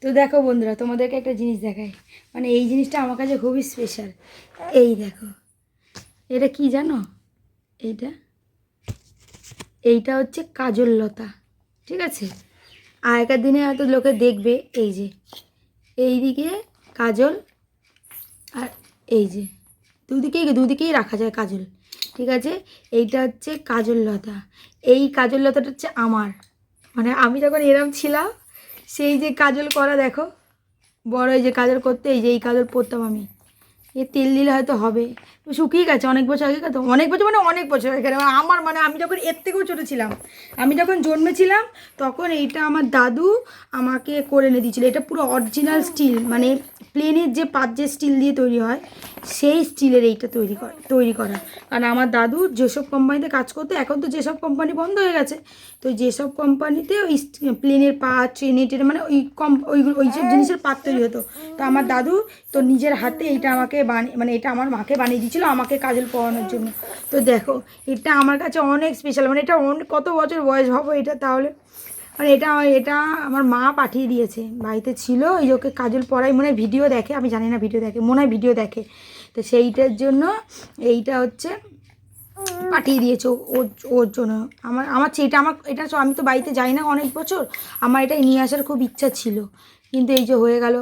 তো দেখো বন্ধুরা, তোমাদেরকে একটা জিনিস দেখাই, মানে এই জিনিসটা আমার কাছে খুবই স্পেশাল। এই দেখো, এটা কি জানো? এইটা হচ্ছে কাজল লতা, ঠিক আছে? আগেকার দিনে হয়তো লোকে দেখবে, এই যে এইদিকে কাজল, আর এই যে দুদিকেই রাখা যায় কাজল, ঠিক আছে? এইটা হচ্ছে কাজল লতা। এই কাজল লতাটা হচ্ছে আমার, মানে আমি যখন এরম ছিলাম, সেই যে কাজল করা দেখো, বড় এই যে কাজল করতে, এই যে এই কাজল পরতাম আমি। এ তেল দিলে হয়তো হবে, তো শুকিয়ে গেছে অনেক বছর আগে, তো অনেক বছর মানে অনেক বছর আগে। আমার মানে আমি যখন এর থেকেও ছোটো ছিলাম, আমি যখন জন্মেছিলাম, তখন এইটা আমার দাদু আমাকে করে এনে দিয়েছিলো। এটা পুরো অরিজিনাল স্টিল, মানে প্লেনের যে পাত যে স্টিল দিয়ে তৈরি হয়, সেই স্টিলের এইটা তৈরি করা। কারণ আমার দাদু যেসব কোম্পানিতে কাজ করতো, এখন তো যেসব কোম্পানি বন্ধ হয়ে গেছে, তো যেসব কোম্পানিতে ওই প্লেনের পাত, ট্রেনের মানে ওইসব জিনিসের পাত তৈরি হতো। তো আমার দাদু তো নিজের হাতে এইটা আমাকে মানে এটা আমার মাকে বানিয়ে দিয়েছিলো আমাকে কাজল পরানোর জন্য। তো দেখো, এটা আমার কাছে অনেক স্পেশাল, মানে এটা কত বছর বয়স ভাবো এটা তাহলে। মানে এটা আমার মা পাঠিয়ে দিয়েছে, বাড়িতে ছিল, এই ওকে কাজল পরাই, মনে হয় ভিডিও দেখে, আমি জানি না ভিডিও দেখে, মনে হয় ভিডিও দেখে। তো সেইটার জন্য এইটা হচ্ছে পাঠিয়ে দিয়েছে ওর ওর জন্য। আমার এটা আমি তো বাড়িতে যাই না অনেক বছর, আমার এটা নিয়ে আসার খুব ইচ্ছা ছিল, কিন্তু এই যে হয়ে গেল।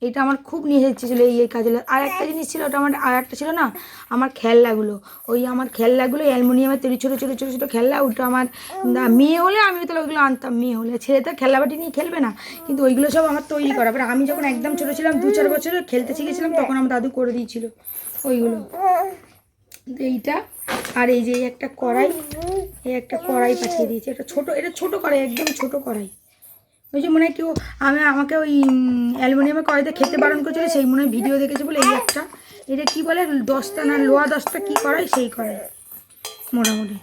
এটা আমার খুব নিয়ে ইচ্ছে ছিল এই কাজে। আর একটা জিনিস ছিল, ওটা আমার আর একটা ছিল না, আমার খেলনাগুলো। আমার খেলনাগুলো অ্যালুমিনিয়ামের তৈরি, ছোটো ছোটো ছোটো ছোটো খেলনা। ওটা আমার মেয়ে হলে আমি তাহলে ওইগুলো আনতাম, মেয়ে হলে। ছেলে তো খেলনাবাটি নিয়ে খেলবে না, কিন্তু ওইগুলো সব আমার তৈরি করা। এবার আমি যখন একদম ছোটো ছিলাম, 2-4 বছরে খেলতে শিখেছিলাম, তখন আমার দাদু করে দিয়েছিল ওইগুলো। এইটা, আর এই যে একটা কড়াই, এই একটা কড়াই পাঠিয়ে দিয়েছে। এটা ছোটো কড়াই, একদম ছোটো কড়াই। ওই যে মনে হয় কেউ আমাকে ওই অ্যালুমিনিয়ামের কড়াইতে খেতে বারণ করেছিল, সেই মনে হয় ভিডিও দেখেছে বলে এই একটা। এটা কি বলে, 10টা না লোহা 10টা কী কড়াই, সেই কড়াই মোটামুটি।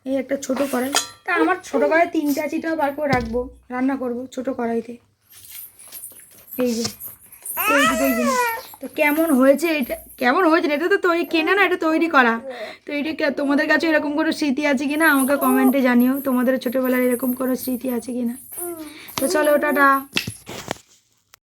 এই একটা ছোটো কড়াই। তা আমার ছোটো কড়াই 3টা চিটাও বার করে রাখবো, রান্না করব ছোটো কড়াইতে। এই যে এই দুটোই জিনিস। তো কেমন হয়েছে এটা, এটা তো তৈরি কেনা না, এটা তৈরি করা। তো এটা তোমাদের কাছে এরকম কোনো স্মৃতি আছে কি না আমাকে কমেন্টে জানিও, তোমাদের ছোটোবেলার এরকম কোনো স্মৃতি আছে কি না। তো চলো, টাটা।